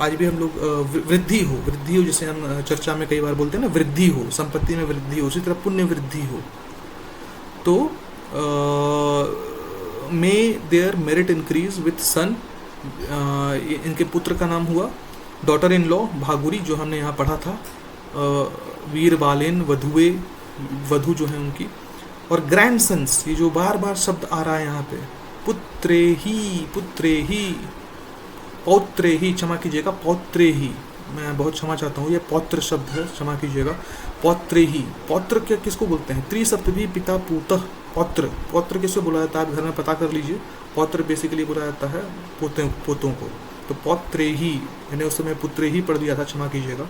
Speaker 1: आज भी हम लोग वृद्धि हो, जिसे हम चर्चा में कई बार बोलते हैं ना, वृद्धि हो, संपत्ति में वृद्धि हो, उसी तरह पुण्य वृद्धि हो। तो मे देयर मेरिट इंक्रीज विथ सन, इनके पुत्र का नाम हुआ, डॉटर इन लॉ भागुरी, जो हमने यहाँ पढ़ा था, वीर बालेन, वधु जो है उनकी, और ग्रैंड सन्स, ये जो बार बार शब्द आ रहा है यहाँ पे, पुत्रे ही, पौत्रे ही, क्षमा कीजिएगा, पौत्रे ही, मैं बहुत क्षमा चाहता हूँ, ये पौत्र शब्द है, क्षमा कीजिएगा, पौत्रे ही, पौत्र क्या किसको बोलते हैं, त्रिसप्तभी पिता पूतः, पौत्र किसको बोला जाता है, आप घर में पता कर लीजिए, पौत्र बेसिकली बोला जाता है पोतों को, तो पौत्रे ही, मैंने उस समय पुत्रे ही पढ़ दिया था, क्षमा कीजिएगा।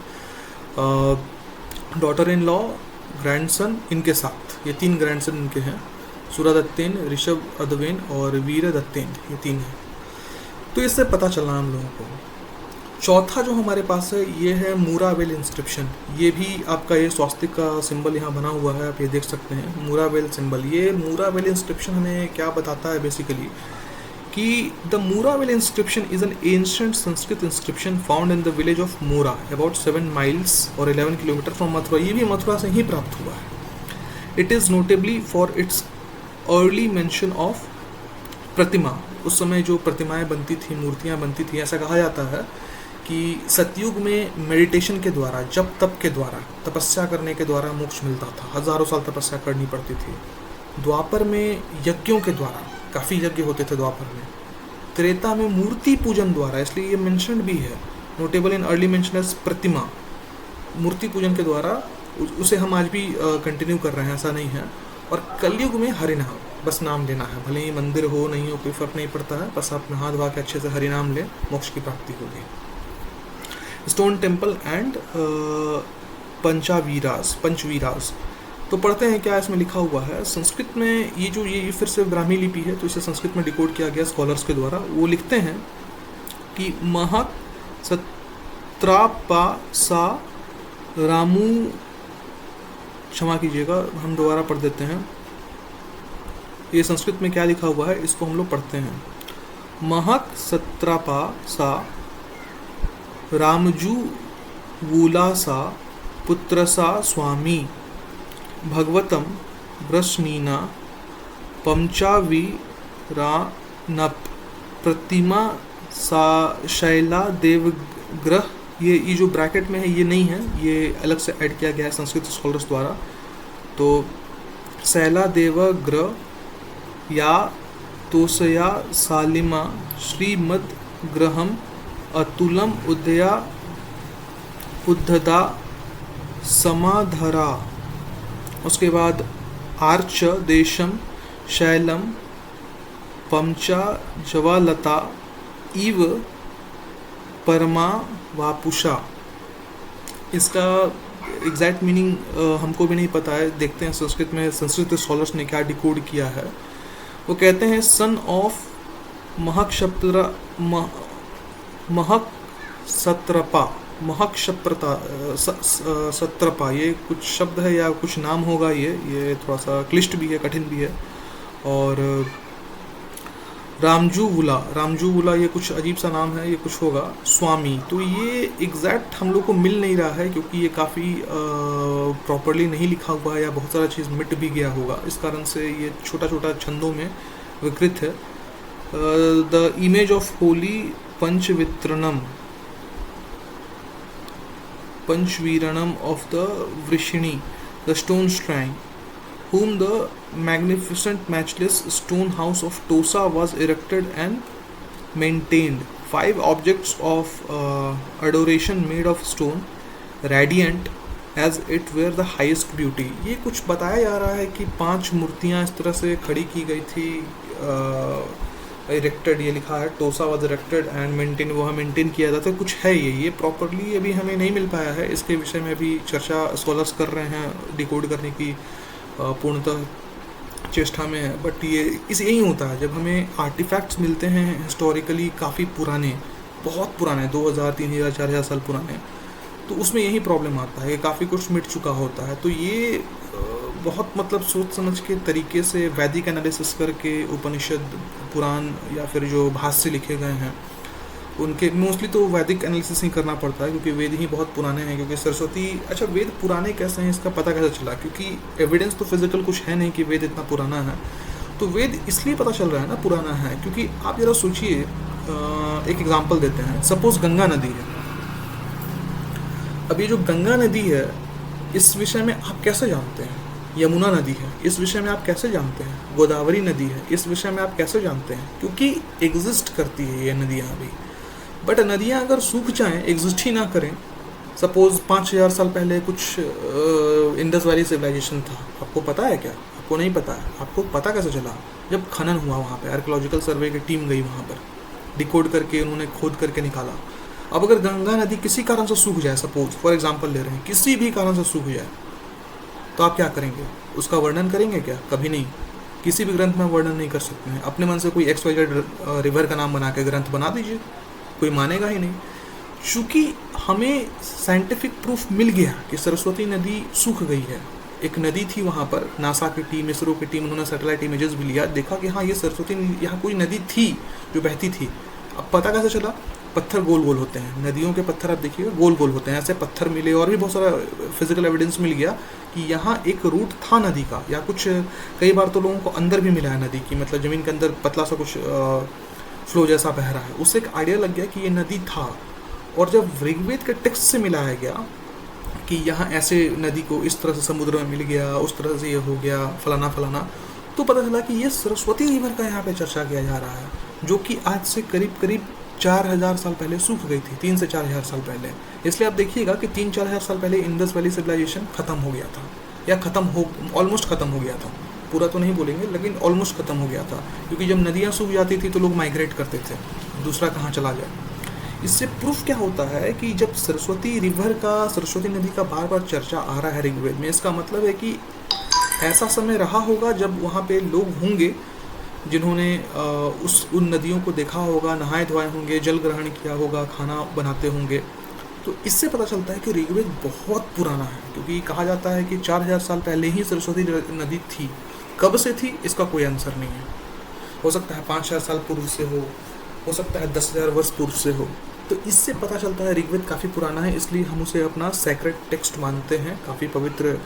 Speaker 1: डॉटर इन लॉ, ग्रैंडसन, इनके साथ, ये 3 ग्रैंडसन इनके हैं, सुरादत्तेन, ऋषभ अदवेन और वीरदत्तेन, ये 3 हैं। तो इससे पता चला हम लोगों को। चौथा जो हमारे पास है ये है मूरावेल इंस्क्रिप्शन, ये भी आपका ये स्वास्तिक का सिंबल यहाँ बना हुआ है, आप ये देख सकते हैं, मूरावेल सिंबल। ये मूरावेल इंस्क्रिप्शन हमें क्या बताता है बेसिकली, कि the Mora well inscription is an ancient Sanskrit inscription found in the village of Mora about 7 miles और 11 किलोमीटर फ्रॉम मथुरा, ये भी मथुरा से ही प्राप्त हुआ है। It is notably for its early mention of pratima, उस समय जो प्रतिमाएं बनती थी, मूर्तियां बनती थी, ऐसा कहा जाता है कि सतयुग में मेडिटेशन के द्वारा, जप तप के द्वारा, तपस्या करने के द्वारा मोक्ष मिलता था, हजारों साल तपस्या करनी पड़ती थी। द्वापर में यज्ञों के द्वारा, काफ़ी यज्ञ होते थे द्वापर में। त्रेता में मूर्ति पूजन द्वारा, इसलिए ये मेंशन्ड भी है, notable in early mention as pratima, मूर्ति पूजन के द्वारा, उसे हम आज भी कंटिन्यू कर रहे हैं, ऐसा नहीं है। और कलयुग में हरिनाम, बस नाम लेना है, भले ही मंदिर हो नहीं हो कोई फर्क नहीं पड़ता है, बस आप नहा धोवा के अच्छे से हरिनाम लें, मोक्ष की प्राप्ति होगी। स्टोन टेम्पल एंड पंचवीरास, तो पढ़ते हैं क्या इसमें लिखा हुआ है। संस्कृत में ये फिर से ब्राह्मी लिपि है, तो इसे संस्कृत में डिकोड किया गया स्कॉलर्स के द्वारा। वो लिखते हैं कि महत सत्रापासा रामू, क्षमा कीजिएगा, हम दोबारा पढ़ देते हैं, ये संस्कृत में क्या लिखा हुआ है इसको हम लोग पढ़ते हैं। महत सत्रापासा रामजू वूलासा पुत्रसा स्वामी भगवतम वृष्णीना पंचावीरानप प्रतिमा सा शैला देवग्रह। ये जो ब्रैकेट में है ये नहीं है, ये अलग से ऐड किया गया है संस्कृत स्कॉलर्स द्वारा। तो शैला देवग्रह या तोसया सालिमा श्रीमद ग्रहम अतुलम उदया उद्धदा समाधरा। उसके बाद आर्च देशम शैलम पंचा जवालता इव परमा वापुषा। इसका एग्जैक्ट मीनिंग हमको भी नहीं पता है, देखते हैं संस्कृत में संस्कृत स्कॉलर्स ने क्या डिकोड किया है। वो कहते हैं सन ऑफ महक सत्रपा, ये कुछ शब्द है या कुछ नाम होगा, ये थोड़ा सा क्लिष्ट भी है, कठिन भी है। और रामजूवुला ये कुछ अजीब सा नाम है, ये कुछ होगा स्वामी। तो ये एग्जैक्ट हम लोग को मिल नहीं रहा है क्योंकि ये काफ़ी प्रॉपरली नहीं लिखा हुआ है या बहुत सारा चीज़ मिट भी गया होगा, इस कारण से ये छोटा छोटा छंदों में विकृत है। The image of holy Panchaviranam of the Vrishni the stone shrine whom the magnificent matchless stone house of Tosa was erected and maintained. 5 objects of adoration made of stone, radiant as it were the highest beauty. ये कुछ बताया जा रहा है कि 5 मूर्तियाँ इस तरह से खड़ी की गई थी। इरेक्टेड ये लिखा है, टोसा वाज इरेक्टेड एंड मेंटेन, वो मेंटेन किया जाता है, कुछ है ये प्रॉपरली अभी हमें नहीं मिल पाया है। इसके विषय में अभी चर्चा स्कॉलर्स कर रहे हैं, डिकोड करने की पूर्णतः चेष्टा में है। बट ये यही होता है जब हमें आर्टिफैक्ट्स मिलते हैं हिस्टोरिकली काफ़ी पुराने, बहुत पुराने, 2000 3000 4000 साल पुराने, तो उसमें यही प्रॉब्लम आता है, काफ़ी कुछ मिट चुका होता है। तो ये बहुत मतलब सोच समझ के तरीके से वैदिक एनालिसिस करके उपनिषद, पुराण या फिर जो भाष्य लिखे गए हैं उनके मोस्टली तो वैदिक एनालिसिस ही करना पड़ता है क्योंकि वेद ही बहुत पुराने हैं। क्योंकि सरस्वती, अच्छा वेद पुराने कैसे हैं इसका पता कैसे चला? क्योंकि एविडेंस तो फिजिकल कुछ है नहीं कि वेद इतना पुराना है। तो वेद इसलिए पता चल रहा है ना पुराना है क्योंकि आप जरा सोचिए, एक एग्जांपल देते हैं। सपोज गंगा नदी है। अब ये जो गंगा नदी है इस विषय में आप कैसे जानते हैं? यमुना नदी है, इस विषय में आप कैसे जानते हैं? गोदावरी नदी है, इस विषय में आप कैसे जानते हैं? क्योंकि एग्जिस्ट करती है ये नदियाँ भी। बट नदियाँ अगर सूख जाएं, एग्जिस्ट ही ना करें, सपोज 5000 साल पहले कुछ इंडस वैली सिविलाइजेशन था, आपको पता है क्या? आपको नहीं पता है। आपको पता कैसे चला? जब खनन हुआ वहाँ पे, आर्कियोलॉजिकल सर्वे की टीम गई वहाँ पर, डिकोड करके उन्होंने खोद करके निकाला। अब अगर गंगा नदी किसी कारण से सूख जाए, सपोज फॉर एग्जांपल ले रहे हैं, किसी भी कारण से सूख जाए, तो आप क्या करेंगे? उसका वर्णन करेंगे क्या? कभी नहीं। किसी भी ग्रंथ में वर्णन नहीं कर सकते हैं। अपने मन से कोई XYZ रिवर का नाम बना के ग्रंथ बना दीजिए, कोई मानेगा ही नहीं। चूँकि हमें साइंटिफिक प्रूफ मिल गया कि सरस्वती नदी सूख गई है, एक नदी थी वहाँ पर, नासा की टीम, इसरो की टीम, उन्होंने सैटेलाइट इमेजेस भी लिया, देखा कि हाँ ये सरस्वती, यहाँ कोई नदी थी जो बहती थी। अब पता कैसे चला? पत्थर गोल गोल होते हैं, नदियों के पत्थर आप देखिएगा गोल गोल होते हैं, ऐसे पत्थर मिले और भी बहुत सारा फिजिकल एविडेंस मिल गया कि यहाँ एक रूट था नदी का, या कुछ कई बार तो लोगों को अंदर भी मिला है नदी की, मतलब ज़मीन के अंदर पतला सा कुछ फ्लो जैसा बह रहा है, उससे एक आइडिया लग गया कि ये नदी था। और जब ऋग्वेद के टेक्स्ट से मिलाया गया कि यहाँ ऐसे नदी को इस तरह से समुद्र में मिल गया, उस तरह से ये हो गया, फलाना फलाना, तो पता चला कि ये सरस्वती रिवर का यहाँ पे चर्चा किया जा रहा है, जो कि आज से करीब करीब 4000 साल पहले सूख गई थी, 3 से 4000 साल पहले। इसलिए आप देखिएगा कि 3-4000 साल पहले इंडस वैली सिविलाइजेशन ख़त्म हो गया था, या ऑलमोस्ट ख़त्म हो गया था, पूरा तो नहीं बोलेंगे लेकिन ऑलमोस्ट ख़त्म हो गया था। क्योंकि जब नदियाँ सूख जाती थी तो लोग माइग्रेट करते थे, दूसरा कहाँ चला जाए। इससे प्रूफ क्या होता है कि जब सरस्वती नदी का बार बार चर्चा आ रहा है ऋग्वेद में, इसका मतलब है कि ऐसा समय रहा होगा जब वहाँ पे लोग होंगे जिन्होंने उन नदियों को देखा होगा, नहाए धोए होंगे, जल ग्रहण किया होगा, खाना बनाते होंगे। तो इससे पता चलता है कि ऋग्वेद बहुत पुराना है, क्योंकि कहा जाता है कि 4000 साल पहले ही सरस्वती नदी थी। कब से थी इसका कोई आंसर नहीं है। हो सकता है 5000 साल पूर्व से हो सकता है 10,000 वर्ष पूर्व से हो। तो इससे पता चलता है ऋग्वेद काफ़ी पुराना है, इसलिए हम उसे अपना सैक्रेड टेक्स्ट मानते हैं, काफ़ी पवित्र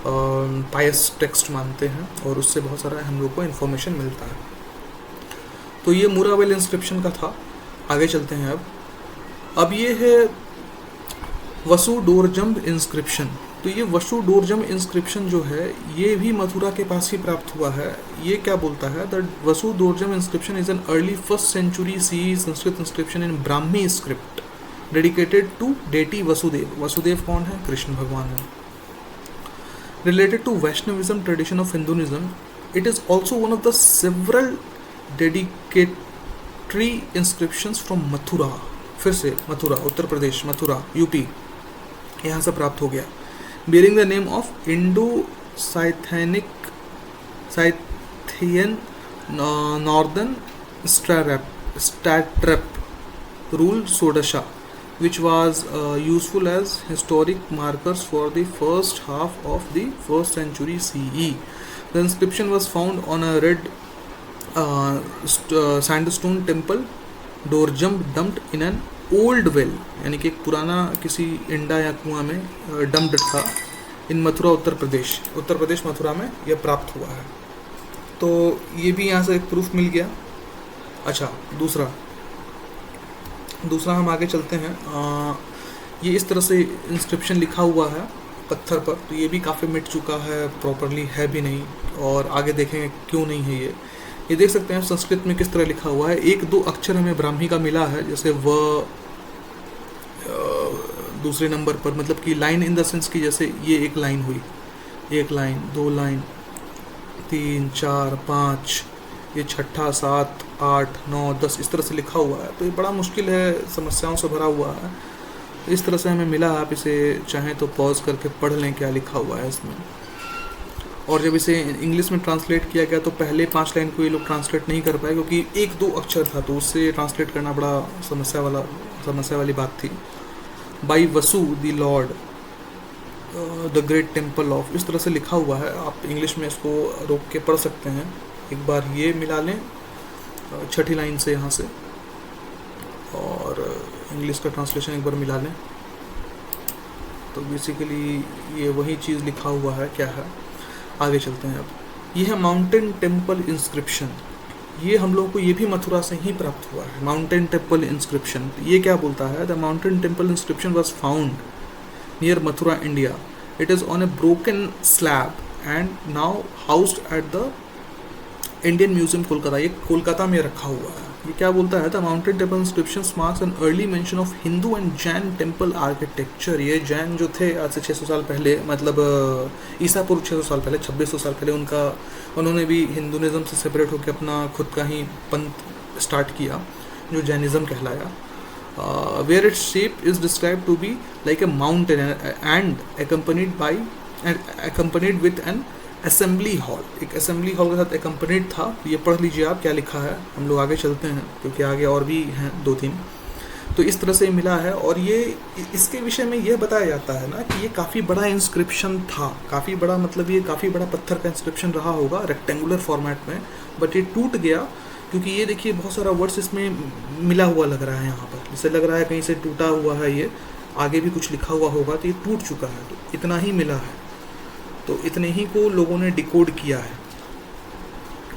Speaker 1: पायस टेक्स्ट मानते हैं और उससे बहुत सारा हम लोग को इन्फॉर्मेशन मिलता है। तो ये मुरावेल इंस्क्रिप्शन का था। आगे चलते हैं अब ये है वसु डोरजम इंस्क्रिप्शन। तो ये वसु डोरजम इंस्क्रिप्शन जो है ये भी मथुरा के पास ही प्राप्त हुआ है। ये क्या बोलता है, the Vasu doorjamb inscription is an early 1st century CE Sanskrit inscription in Brahmi script dedicated to deity Vasudeva. Vasudeva कौन है? कृष्ण भगवान है। Related to Vaishnavism tradition of Hinduism, it is also one of the several dedicatory inscriptions from Mathura. फिर से मथुरा, उत्तर प्रदेश, मथुरा यूपी, यहाँ से प्राप्त हो गया। bearing the name of Indo-Scythian Northern Satrap rule Sodasha, which was useful as historic markers for the first half of the 1st century CE. The inscription was found on a red sandstone temple doorjump dumped in an old well, यानी कि एक पुराना किसी इंडा या कुआं में dumped था इन मथुरा उत्तर प्रदेश मथुरा में यह प्राप्त हुआ है। तो ये भी यहाँ से एक प्रूफ मिल गया। अच्छा, दूसरा हम आगे चलते हैं। ये इस तरह से इंस्क्रिप्शन लिखा हुआ है पत्थर पर, तो ये भी काफ़ी मिट चुका है, प्रॉपरली है भी नहीं, और आगे देखेंगे क्यों नहीं है ये देख सकते हैं संस्कृत में किस तरह लिखा हुआ है। 1-2 अक्षर हमें ब्राह्मी का मिला है, जैसे व दूसरे नंबर पर, मतलब कि लाइन इन द सेंस की जैसे ये एक लाइन हुई, 1 लाइन, 2 लाइन, 3, 4, 5, ये 6, 7, 8, 9, 10 इस तरह से लिखा हुआ है। तो ये बड़ा मुश्किल है, समस्याओं से भरा हुआ है। इस तरह से हमें मिला। आप इसे चाहें तो पॉज करके पढ़ लें क्या लिखा हुआ है इसमें। और जब इसे इंग्लिश में ट्रांसलेट किया गया तो पहले 5 लाइन को ये लोग ट्रांसलेट नहीं कर पाए, क्योंकि 1-2 अक्षर था, तो उससे ट्रांसलेट करना बड़ा समस्या वाली बात थी। By Vasu the Lord the great temple of, इस तरह से लिखा हुआ है। आप इंग्लिश में इसको रोक के पढ़ सकते हैं। एक बार ये मिला लें 6ठी लाइन से यहाँ से, और इंग्लिश का ट्रांसलेशन एक बार मिला लें। तो बेसिकली ये वही चीज़ लिखा हुआ है। क्या है, आगे चलते हैं अब। ये है माउंटेन टेम्पल इंस्क्रिप्शन। ये हम लोग को ये भी मथुरा से ही प्राप्त हुआ है, माउंटेन टेम्पल इंस्क्रिप्शन। ये क्या बोलता है, the mountain temple inscription was found near Mathura India. It is on A broken slab and now housed at the Indian museum Kolkata. ये कोलकाता में रखा हुआ है। ये क्या बोलता है, the mountain temple inscription marks an early mention of Hindu and Jain temple architecture. ये जैन जो थे आज से 600 साल पहले, मतलब ईसा पूर्व 600 साल पहले, 2600 साल पहले उन्होंने भी हिंदुइज्म से सेपरेट होकर अपना खुद का ही पंथ स्टार्ट किया जो जैनिज्म कहलाया। Where its shape is describe to be like a mountain and accompanied with an assembly hall. एक असेंबली हॉल के साथ एकम्पनीड था। ये पढ़ लीजिए आप क्या लिखा है। हम लोग आगे चलते हैं क्योंकि आगे और भी हैं 2-3। तो इस तरह से मिला है। और ये इसके विषय में यह बताया जाता है ना कि ये काफ़ी बड़ा इंस्क्रिप्शन था, काफ़ी बड़ा, मतलब ये काफ़ी बड़ा पत्थर का इंस्क्रिप्शन रहा होगा रेक्टेंगुलर फॉर्मेट में, बट ये टूट गया क्योंकि ये देखिए बहुत सारा वर्ड्स इसमें मिला हुआ लग रहा है। यहाँ पर जैसे लग रहा है कहीं से टूटा हुआ है, ये आगे भी कुछ लिखा हुआ होगा, तो ये टूट चुका है। तो इतना ही मिला है, तो इतने ही को लोगों ने डिकोड किया है,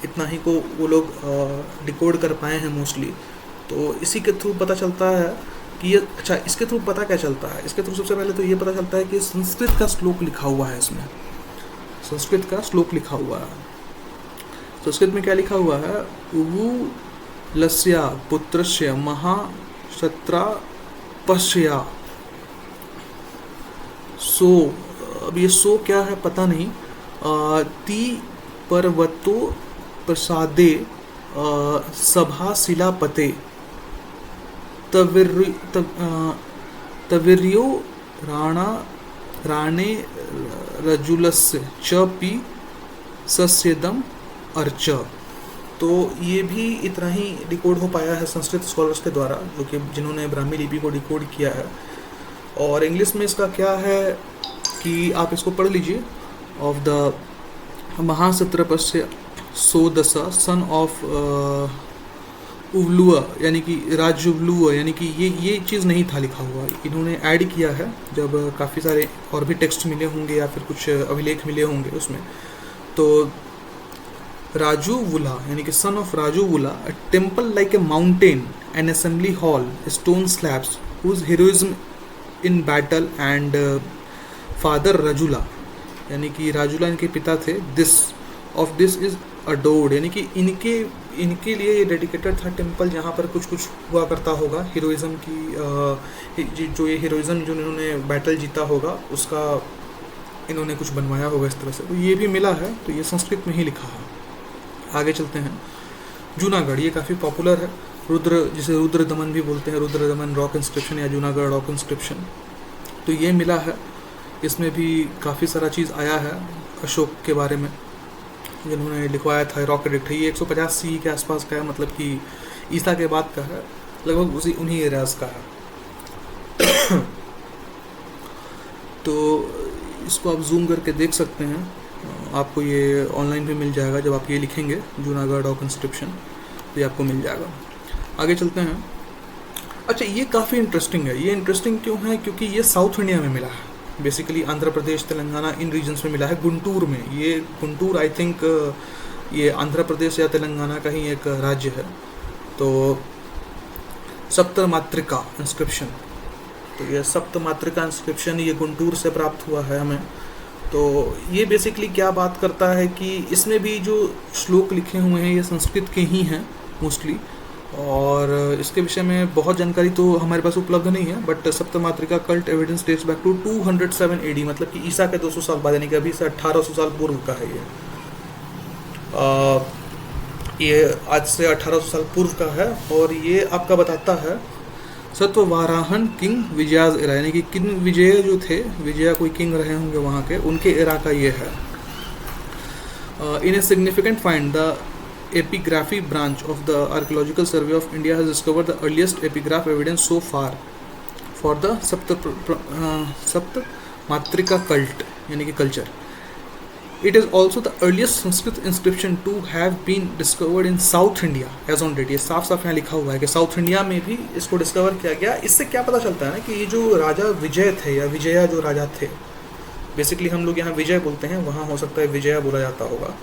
Speaker 1: इतना ही को वो लोग डिकोड कर पाए हैं मोस्टली। तो इसी के थ्रू पता चलता है कि ये, अच्छा इसके थ्रू पता क्या चलता है, इसके थ्रू सबसे पहले तो ये पता चलता है कि संस्कृत का श्लोक लिखा हुआ है इसमें, संस्कृत का श्लोक लिखा हुआ है। संस्कृत में क्या लिखा हुआ है, उवु लस्या पुत्रस्य महाशत्रा पश्या। सो, अब ये सो क्या है पता नहीं। ती पर्वतो प्रसादे सभा शिलापते तविर्यो राणे रजुलस्य च पी सस्यदम अर्च। तो ये भी इतना ही डिकोड हो पाया है संस्कृत स्कॉलर्स के द्वारा, जो कि जिन्होंने ब्राह्मी लिपि को डिकोड किया है। और इंग्लिश में इसका क्या है कि आप इसको पढ़ लीजिए। ऑफ द महासत्रपस्य सोदसा सन ऑफ उवलुआ यानी कि राजुवलुआ यानी कि ये चीज़ नहीं था लिखा हुआ, इन्होंने ऐड किया है जब काफ़ी सारे और भी टेक्स्ट मिले होंगे या फिर कुछ अभिलेख मिले होंगे उसमें। तो राजुवुला यानी कि son of Rajuvula, a temple like a mountain, an assembly hall, stone slabs, whose heroism in battle and father Rajula यानी कि राजुला इनके पिता थे, दिस इज अडोर्ड यानी कि इनके लिए ये डेडिकेटेड था टेम्पल जहाँ पर कुछ कुछ हुआ करता होगा हीरोइज्म की, जो ये हीरोइज्म जो इन्होंने बैटल जीता होगा उसका इन्होंने कुछ बनवाया होगा इस तरह से। तो ये भी मिला है, तो ये संस्कृत में ही लिखा है। आगे चलते हैं। जूनागढ़, ये काफ़ी पॉपुलर है, जिसे रुद्र दमन भी बोलते हैं, रुद्र दमन रॉक इंस्क्रिप्शन या जूनागढ़ रॉक इंस्क्रिप्शन। तो ये मिला है, इसमें भी काफ़ी सारा चीज़ आया है अशोक के बारे में जिन्होंने लिखवाया था। रॉक एडिक्ट है, ये 150 सी के आसपास का है, मतलब कि ईसा के बाद का है, लगभग उन्हीं एरियाज का है। तो इसको आप जूम करके देख सकते हैं, आपको ये ऑनलाइन भी मिल जाएगा। जब आप ये लिखेंगे जूनागढ़ रॉक इंस्क्रिप्शन तो ये आपको मिल जाएगा। आगे चलते हैं। अच्छा, ये काफ़ी इंटरेस्टिंग है। ये इंटरेस्टिंग क्यों है? क्योंकि ये साउथ इंडिया में मिला है, बेसिकली आंध्र प्रदेश, तेलंगाना, इन रीजन्स में मिला है। गुंटूर में, ये गुंटूर आई थिंक ये आंध्र प्रदेश या तेलंगाना का ही एक राज्य है। तो सप्तमात्रिका इंस्क्रिप्शन, तो ये सप्तमात्रिका इंस्क्रिप्शन ये गुंटूर से प्राप्त हुआ है हमें। तो ये बेसिकली क्या बात करता है कि इसमें भी जो श्लोक लिखे हुए हैं ये संस्कृत के ही हैं मोस्टली, और इसके विषय में बहुत जानकारी तो हमारे पास उपलब्ध नहीं है। But Saptamatrika cult evidence dates back to 207 AD, मतलब कि ईसा के 200 साल बाद, यानी कि अभी से 1800 साल पूर्व का है ये आज से 1800 साल पूर्व का है। और ये आपका बताता है सत्ववाराहन किंग विजयाज एरा, यानी कि किंग विजय जो थे, विजया कोई किंग रहे होंगे वहाँ के, उनके एरा का ये है। In a significant find the epigraphy branch of the Archaeological Survey of India has discovered the earliest epigraph evidence so far for the Saptamatrika cult यानी कि culture. It is also the earliest Sanskrit inscription to have been discovered in South India as on date. ये साफ साफ यहाँ लिखा हुआ है कि साउथ इंडिया में भी इसको डिस्कवर किया गया। इससे क्या पता चलता है ना कि ये जो राजा विजय थे या विजया जो राजा थे, बेसिकली हम लोग यहाँ विजय बोलते हैं, वहाँ हो सकता है विजया बोला जाता होगा,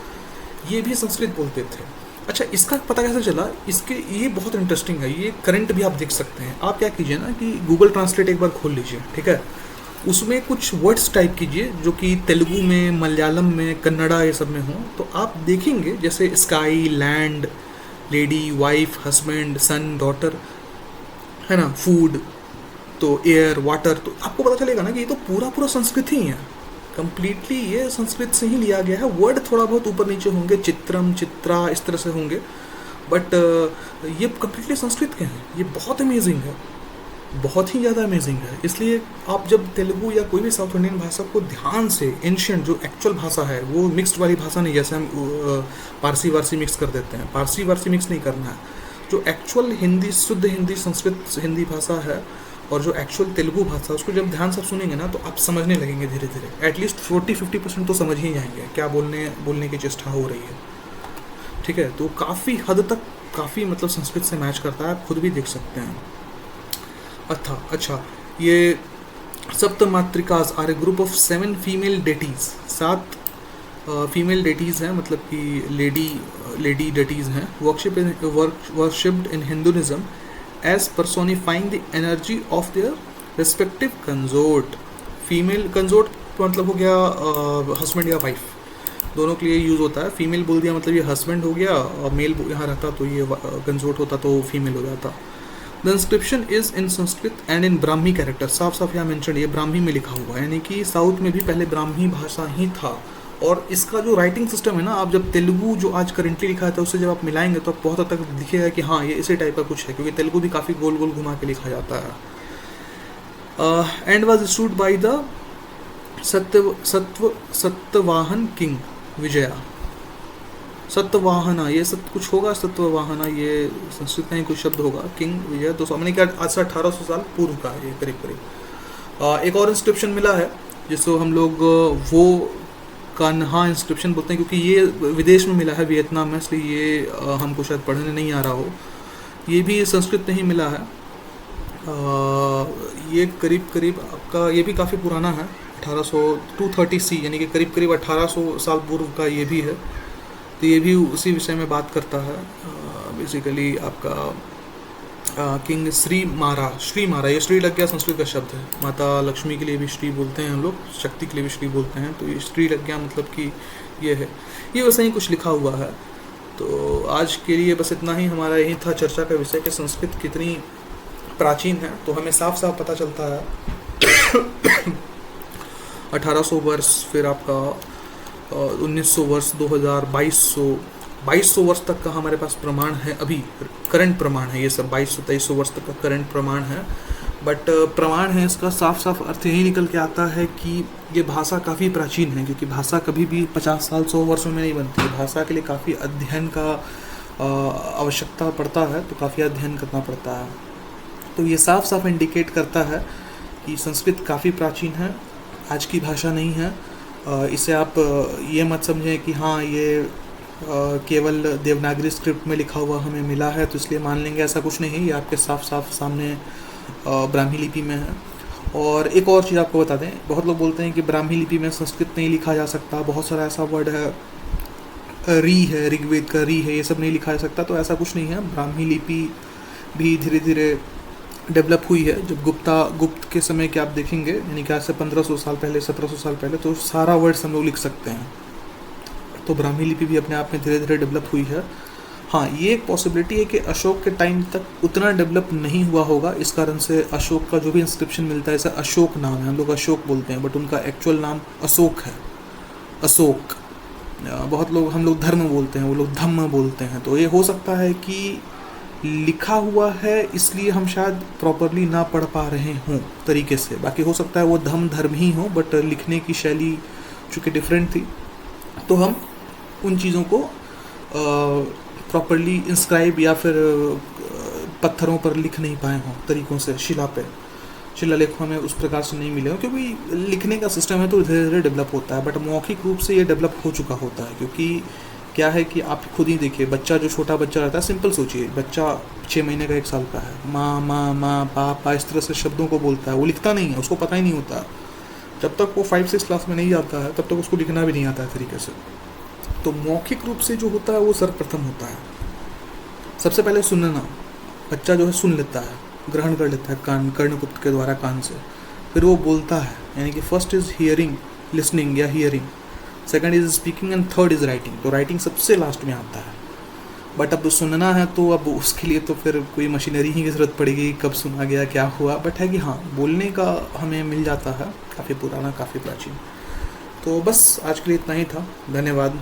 Speaker 1: ये भी संस्कृत बोलते थे। अच्छा, इसका पता कैसे चला? इसके ये बहुत इंटरेस्टिंग है, ये करंट भी आप देख सकते हैं। आप क्या कीजिए ना कि गूगल ट्रांसलेट एक बार खोल लीजिए, ठीक है, उसमें कुछ वर्ड्स टाइप कीजिए जो कि तेलुगु में, मलयालम में, कन्नड़ा ये सब में हो, तो आप देखेंगे जैसे sky, land, lady, wife, husband, son, daughter, है ना, फूड, तो एयर, वाटर, तो आपको पता चलेगा ना कि ये तो पूरा संस्कृत ही है, कंप्लीटली ये संस्कृत से ही लिया गया है। वर्ड थोड़ा बहुत ऊपर नीचे होंगे, चित्रम, चित्रा, इस तरह से होंगे, बट ये कंप्लीटली संस्कृत के हैं। ये बहुत अमेजिंग है, बहुत ही ज़्यादा अमेजिंग है। इसलिए आप जब तेलुगु या कोई भी साउथ इंडियन भाषा को ध्यान से, एंशिएंट जो एक्चुअल भाषा है, वो मिक्स्ड वाली भाषा नहीं, जैसे हम पारसी वारसी मिक्स कर देते हैं, पारसी वारसी मिक्स नहीं करना है। जो एक्चुअल हिंदी, शुद्ध हिंदी, संस्कृत हिंदी भाषा है और जो एक्चुअल तेलुगु भाषा, उसको जब ध्यान से सुनेंगे ना तो आप समझने लगेंगे धीरे धीरे। एटलीस्ट 40-50% तो समझ ही जाएंगे क्या बोलने की चेष्टा हो रही है, ठीक है। तो काफ़ी हद तक काफ़ी मतलब संस्कृत से मैच करता है, आप खुद भी देख सकते हैं। अच्छा, ये Saptamatrikas are a group of 7 female deities, 7 female deities हैं, मतलब कि लेडी डेटीज़ हैं, worshipped in Hinduism as personifying the energy of their respective consort. Female consort मतलब हो गया हस्बैंड या वाइफ, दोनों के लिए यूज़ होता है। फीमेल बोल दिया मतलब ये हस्बैंड हो गया, और मेल यहाँ रहता तो ये कंसोर्ट होता तो फीमेल हो जाता। The inscription is in Sanskrit and in Brahmi character, साफ साफ यहाँ मेंशन, ये ब्राह्मी में लिखा हुआ है, यानी कि साउथ में भी पहले ब्राह्मी भाषा ही था। और इसका जो राइटिंग सिस्टम है ना, आप जब तेलुगु जो आज करेंटली लिखा है उससे जब आप मिलाएंगे तो आप बहुत हद तक दिखेगा कि हाँ ये इसी टाइप का कुछ है, क्योंकि तेलुगु भी काफ़ी गोल गोल घुमा के लिखा जाता है। And was issued by the Satavahana king Vijaya. Satavahana, ये सब कुछ होगा, सत्यवाहना ये संस्कृत का ही कुछ शब्द होगा। किंग विजय 200, मैंने क्या आज से 1800 साल पूर्व का है ये करीब करीब। एक और इंस्क्रिप्शन मिला है जिसको हम लोग वो कान्हा इंस्क्रिप्शन बोलते हैं, क्योंकि ये विदेश में मिला है, वियतनाम में, इसलिए ये हमको शायद पढ़ने नहीं आ रहा हो। ये भी संस्कृत में ही मिला है। ये करीब करीब आपका ये भी काफ़ी पुराना है, 1800 230 यानी कि करीब करीब 1800 साल पूर्व का ये भी है। तो ये भी उसी विषय में बात करता है। बेसिकली आपका किंग श्री मारा, ये श्री लग गया संस्कृत का शब्द है। माता लक्ष्मी के लिए भी श्री बोलते हैं हम लोग, शक्ति के लिए भी श्री बोलते हैं, तो ये श्री लग गया मतलब कि ये है। ये वैसे ही कुछ लिखा हुआ है। तो आज के लिए बस इतना ही हमारा यही था चर्चा का विषय कि संस्कृत कितनी प्राचीन है। तो हमें साफ साफ पता चलता है 1800 वर्ष, फिर आपका 1900 वर्ष, 2000, 2200 वर्ष तक का हमारे पास प्रमाण है। अभी करंट प्रमाण है ये सब, 2200-2300 वर्ष तक का करंट प्रमाण है। बट प्रमाण है इसका साफ साफ अर्थ यही निकल के आता है कि ये भाषा काफ़ी प्राचीन है, क्योंकि भाषा कभी भी 50 साल 100 वर्षों में नहीं बनती है। भाषा के लिए काफ़ी अध्ययन का आवश्यकता पड़ता है, तो काफ़ी अध्ययन करना पड़ता है। तो ये साफ साफ इंडिकेट करता है कि संस्कृत काफ़ी प्राचीन है, आज की भाषा नहीं है। इसे आप ये मत समझें कि हाँ ये केवल देवनागरी स्क्रिप्ट में लिखा हुआ हमें मिला है तो इसलिए मान लेंगे, ऐसा कुछ नहीं है। ये आपके साफ साफ सामने ब्राह्मी लिपि में है। और एक और चीज़ आपको बता दें, बहुत लोग बोलते हैं कि ब्राह्मी लिपि में संस्कृत नहीं लिखा जा सकता, बहुत सारा ऐसा वर्ड है, री है, ऋग्वेद का री है, ये सब नहीं लिखा जा सकता। तो ऐसा कुछ नहीं है। ब्राह्मी लिपि भी धीरे धीरे डेवलप हुई है। जब गुप्त के समय के आप देखेंगे, यानी कि आज से 1500 साल पहले, 1700 साल पहले, तो सारा वर्ड्स हम लोग लिख सकते हैं। तो ब्राह्मी लिपि भी अपने आप में धीरे धीरे डेवलप हुई है। हाँ, ये एक पॉसिबिलिटी है कि अशोक के टाइम तक उतना डेवलप नहीं हुआ होगा। इस कारण से अशोक का जो भी इंस्क्रिप्शन मिलता है, जैसे अशोक नाम है, हम लोग अशोक बोलते हैं, बट उनका एक्चुअल नाम अशोक है, अशोक। बहुत लोग, हम लोग धर्म बोलते हैं, वो लोग धम्म बोलते हैं। तो ये हो सकता है कि लिखा हुआ है इसलिए हम शायद प्रॉपरली ना पढ़ पा रहे हों तरीके से। बाकी हो सकता है वो धर्म ही हो, बट लिखने की शैली चूँकि डिफरेंट थी, तो हम उन चीज़ों को प्रॉपरली इंस्क्राइब या फिर पत्थरों पर लिख नहीं पाए हों तरीक़ों से, शिलालेख हमें उस प्रकार से नहीं मिले हों, क्योंकि लिखने का सिस्टम है तो धीरे धीरे डेवलप होता है। बट मौखिक रूप से ये डेवलप हो चुका होता है। क्योंकि क्या है कि आप खुद ही देखिए, बच्चा जो छोटा बच्चा रहता है, सिंपल सोचिए, बच्चा 6 महीने का 1 साल का है, माँ माँ माँ पापा इस तरह से शब्दों को बोलता है। वो लिखता नहीं है, उसको पता ही नहीं होता। जब तक वो 5-6 क्लास में नहीं जाता है तब तक उसको लिखना भी नहीं आता है तरीके से। तो मौखिक रूप से जो होता है वो सर्वप्रथम होता है। सबसे पहले सुनना, बच्चा जो है सुन लेता है, ग्रहण कर लेता है कर्णकुट के द्वारा, कान से। फिर वो बोलता है, यानी कि फर्स्ट इज़ हियरिंग, लिसनिंग या hearing, second is speaking and third is writing. तो राइटिंग सबसे लास्ट में आता है। बट अब सुनना है तो अब उसके लिए तो फिर कोई मशीनरी ही की ज़रूरत पड़ेगी, कब सुना गया, क्या हुआ। बट है कि हाँ, बोलने का हमें मिल जाता है, काफ़ी पुराना, काफ़ी प्राचीन। तो बस आज के लिए इतना ही था। धन्यवाद।